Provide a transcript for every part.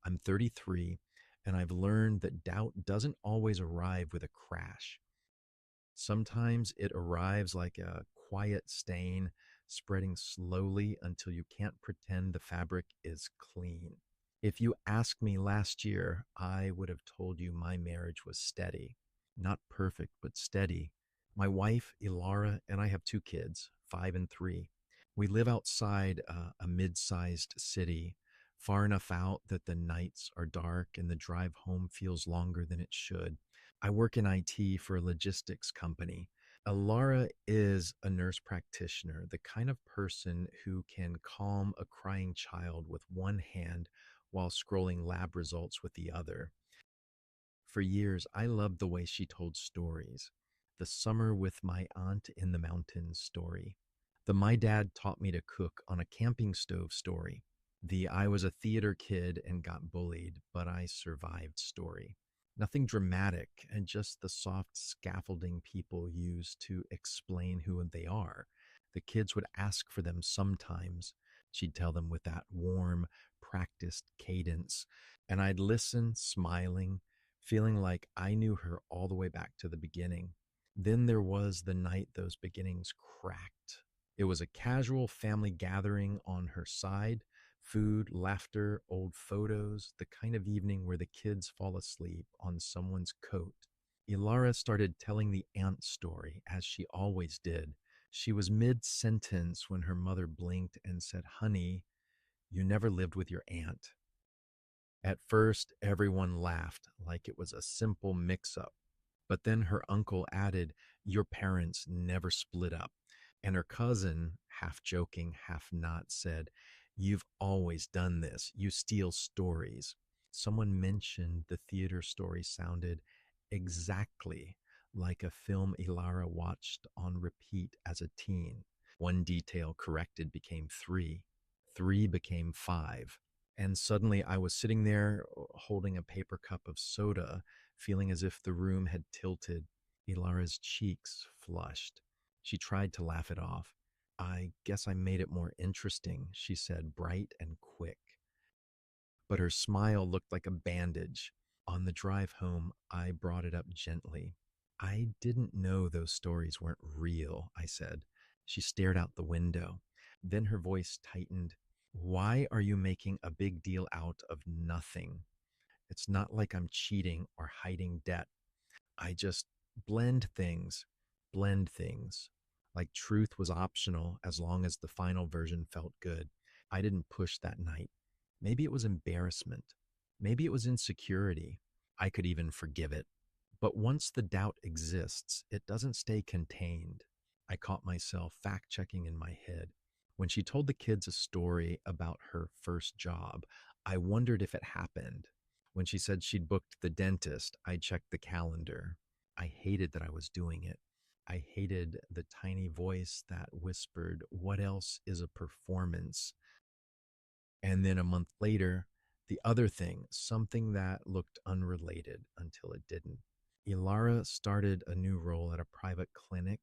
I'm 33, and I've learned that doubt doesn't always arrive with a crash. Sometimes it arrives like a quiet stain, spreading slowly until you can't pretend the fabric is clean. If you asked me last year, I would have told you my marriage was steady. Not perfect, but steady. My wife, Ilara, and I have two kids, 5 and 3. We live outside a mid sized city, far enough out that the nights are dark and the drive home feels longer than it should. I work in IT for a logistics company. Alara is a nurse practitioner, the kind of person who can calm a crying child with one hand while scrolling lab results with the other. For years, I loved the way she told stories. The summer with my aunt in the mountains story. The my dad taught me to cook on a camping stove story. The I was a theater kid and got bullied, but I survived story. Nothing dramatic, and just the soft scaffolding people use to explain who they are. The kids would ask for them sometimes. She'd tell them with that warm, practiced cadence, and I'd listen, smiling, feeling like I knew her all the way back to the beginning. Then there was the night those beginnings cracked. It was a casual family gathering on her side, food, laughter, old photos, the kind of evening where the kids fall asleep on someone's coat. Ilara started telling the aunt story, as she always did. She was mid sentence when her mother blinked and said, "Honey, you never lived with your aunt." At first, everyone laughed like it was a simple mix up. But then her uncle added, "Your parents never split up." And her cousin, half joking, half not, said, "You've always done this. You steal stories." Someone mentioned the theater story sounded exactly like a film Ilara watched on repeat as a teen. One detail corrected became three, three became five. And suddenly I was sitting there holding a paper cup of soda, feeling as if the room had tilted. Ilara's cheeks flushed. She tried to laugh it off. "I guess I made it more interesting," she said, bright and quick. But her smile looked like a bandage. On the drive home, I brought it up gently. "I didn't know those stories weren't real," I said. She stared out the window. Then her voice tightened. "Why are you making a big deal out of nothing? It's not like I'm cheating or hiding debt. I just blend things, blend things. Like truth was optional as long as the final version felt good. I didn't push that night. Maybe it was embarrassment. Maybe it was insecurity. I could even forgive it. But once the doubt exists, it doesn't stay contained. I caught myself fact checking in my head. When she told the kids a story about her first job, I wondered if it happened. When she said she'd booked the dentist, I checked the calendar. I hated that I was doing it. I hated the tiny voice that whispered, "What else is a performance?" And then a month later, the other thing, something that looked unrelated until it didn't. Ilara started a new role at a private clinic.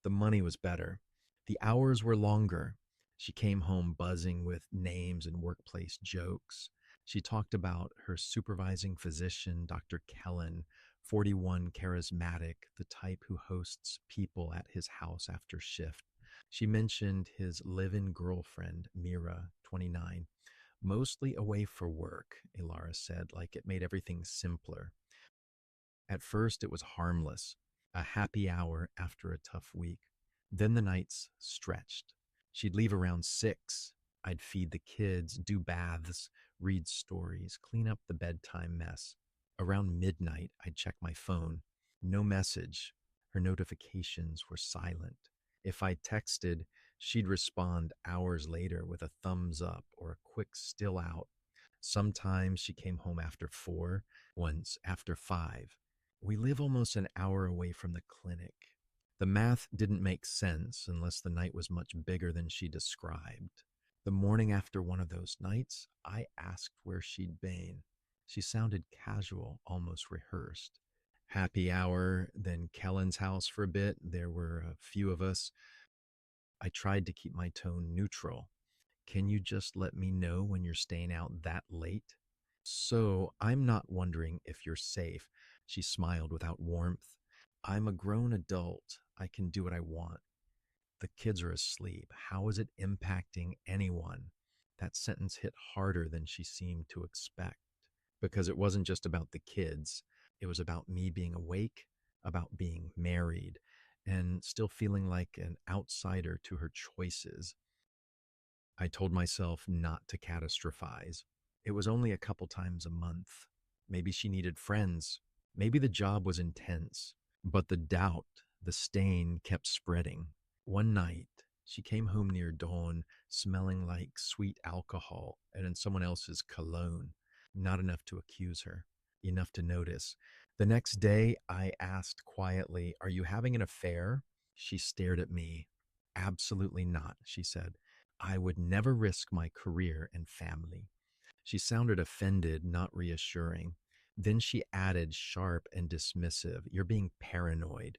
The money was better. The hours were longer. She came home buzzing with names and workplace jokes. She talked about her supervising physician, Dr. Kellen, 41, charismatic, the type who hosts people at his house after shift. She mentioned his live in girlfriend, Mira, 29, mostly away for work, Ilara said, like it made everything simpler. At first, it was harmless, a happy hour after a tough week. Then the nights stretched. She'd leave around 6. I'd feed the kids, do baths, read stories, clean up the bedtime mess. Around midnight, I'd check my phone. No message. Her notifications were silent. If I texted, she'd respond hours later with a thumbs up or a quick still out. Sometimes she came home after 4, once after 5. We live almost an hour away from the clinic. The math didn't make sense unless the night was much bigger than she described. The morning after one of those nights, I asked where she'd been. She sounded casual, almost rehearsed. "Happy hour, then Kellen's house for a bit. There were a few of us." I tried to keep my tone neutral. "Can you just let me know when you're staying out that late?" So I'm not wondering if you're safe. She smiled without warmth. I'm a grown adult. I can do what I want. The kids are asleep. How is it impacting anyone? That sentence hit harder than she seemed to expect because it wasn't just about the kids. It was about me being awake, about being married, and still feeling like an outsider to her choices. I told myself not to catastrophize. It was only a couple times a month. Maybe she needed friends. Maybe the job was intense. But the doubt, the stain kept spreading. One night, she came home near dawn, smelling like sweet alcohol and in someone else's cologne. Not enough to accuse her, enough to notice. The next day, I asked quietly, "Are you having an affair?" She stared at me. "Absolutely not," she said. "I would never risk my career and family." She sounded offended, not reassuring. Then she added, sharp and dismissive, "You're being paranoid."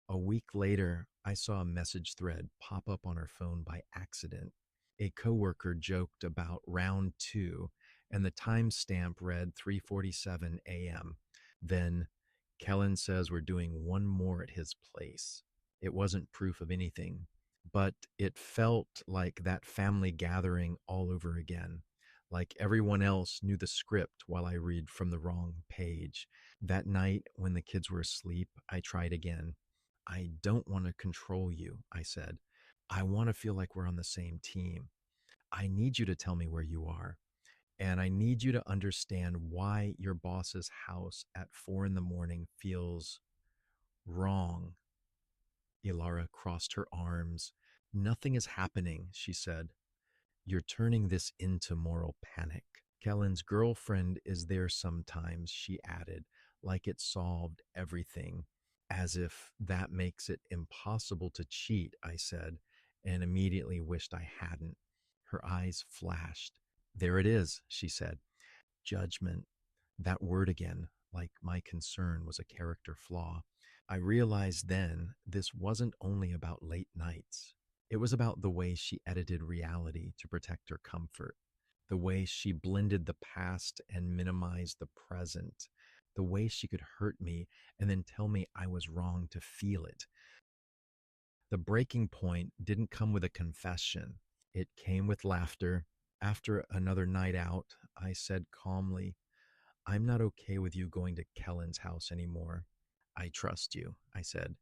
A week later, I saw a message thread pop up on her phone by accident. A coworker joked about round two, and the timestamp read 3:47 a.m. Then, "Kellen says we're doing one more at his place." It wasn't proof of anything, but it felt like that family gathering all over again. Like everyone else knew the script while I read from the wrong page. That night, when the kids were asleep, I tried again. "I don't want to control you," I said. "I want to feel like we're on the same team. I need you to tell me where you are. And I need you to understand why your boss's house at 4 in the morning feels wrong." Ilara crossed her arms. "Nothing is happening," she said. "You're turning this into moral panic." "Kellen's girlfriend is there sometimes," she added, like it solved everything. "As if that makes it impossible to cheat," I said, and immediately wished I hadn't. Her eyes flashed. "There it is," she said. "Judgment." That word again, like my concern was a character flaw. I realized then this wasn't only about late nights. It was about the way she edited reality to protect her comfort, the way she blended the past and minimized the present, the way she could hurt me and then tell me I was wrong to feel it. The breaking point didn't come with a confession, it came with laughter. After another night out, I said calmly, "I'm not okay with you going to Kellen's house anymore." "I trust you," I said,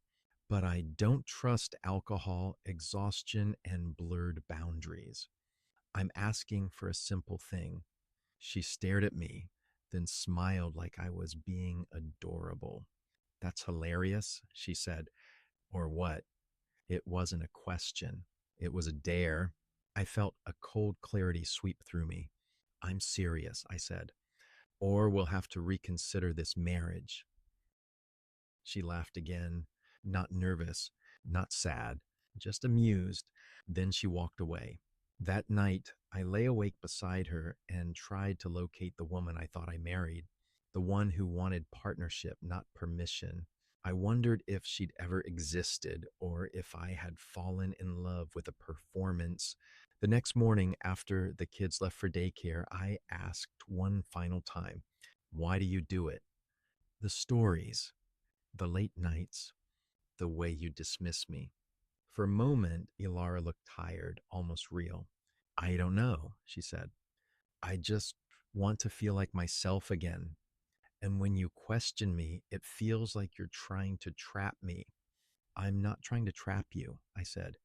"but I don't trust alcohol, exhaustion, and blurred boundaries. I'm asking for a simple thing." She stared at me, then smiled like I was being adorable. "That's hilarious," she said. "Or what?" It wasn't a question, it was a dare. I felt a cold clarity sweep through me. "I'm serious," I said, "or we'll have to reconsider this marriage." She laughed again, not nervous, not sad, just amused. Then she walked away. That night, I lay awake beside her and tried to locate the woman I thought I married, the one who wanted partnership, not permission. I wondered if she'd ever existed or if I had fallen in love with a performance. The next morning, after the kids left for daycare, I asked one final time, "Why do you do it?" "The stories, the late nights, the way you dismiss me." For a moment, Ilara looked tired, almost real. "I don't know," she said. "I just want to feel like myself again. And when you question me, it feels like you're trying to trap me." "I'm not trying to trap you," I said.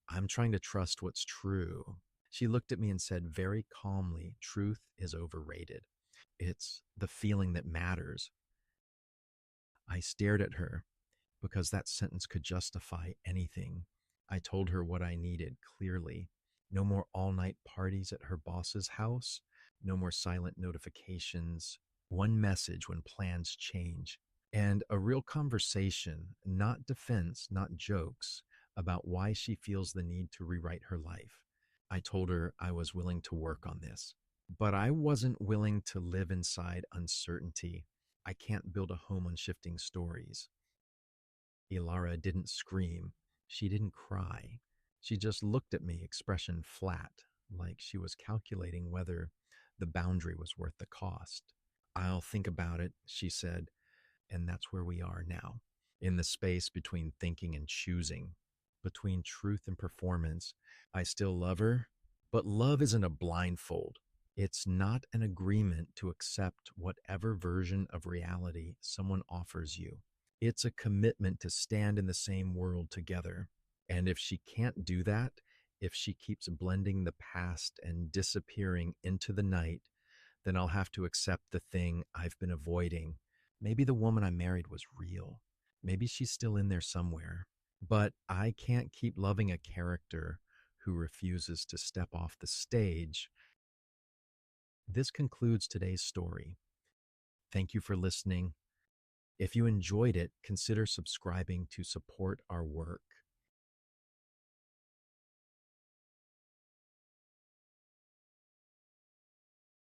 "I'm trying to trust what's true." She looked at me and said very calmly, "Truth is overrated. It's the feeling that matters." I stared at her because that sentence could justify anything. I told her what I needed clearly. No more all night parties at her boss's house, no more silent notifications, one message when plans change, and a real conversation, not defense, not jokes, about why she feels the need to rewrite her life. I told her I was willing to work on this, but I wasn't willing to live inside uncertainty. I can't build a home on shifting stories. Ilara didn't scream. She didn't cry. She just looked at me, expression flat, like she was calculating whether the boundary was worth the cost. I'll think about it, she said, and that's where we are now, in the space between thinking and choosing, between truth and performance. I still love her, but love isn't a blindfold. It's not an agreement to accept whatever version of reality someone offers you. It's a commitment to stand in the same world together. And if she can't do that, if she keeps blending the past and disappearing into the night, then I'll have to accept the thing I've been avoiding. Maybe the woman I married was real. Maybe she's still in there somewhere. But I can't keep loving a character who refuses to step off the stage. This concludes today's story. Thank you for listening. If you enjoyed it, consider subscribing to support our work.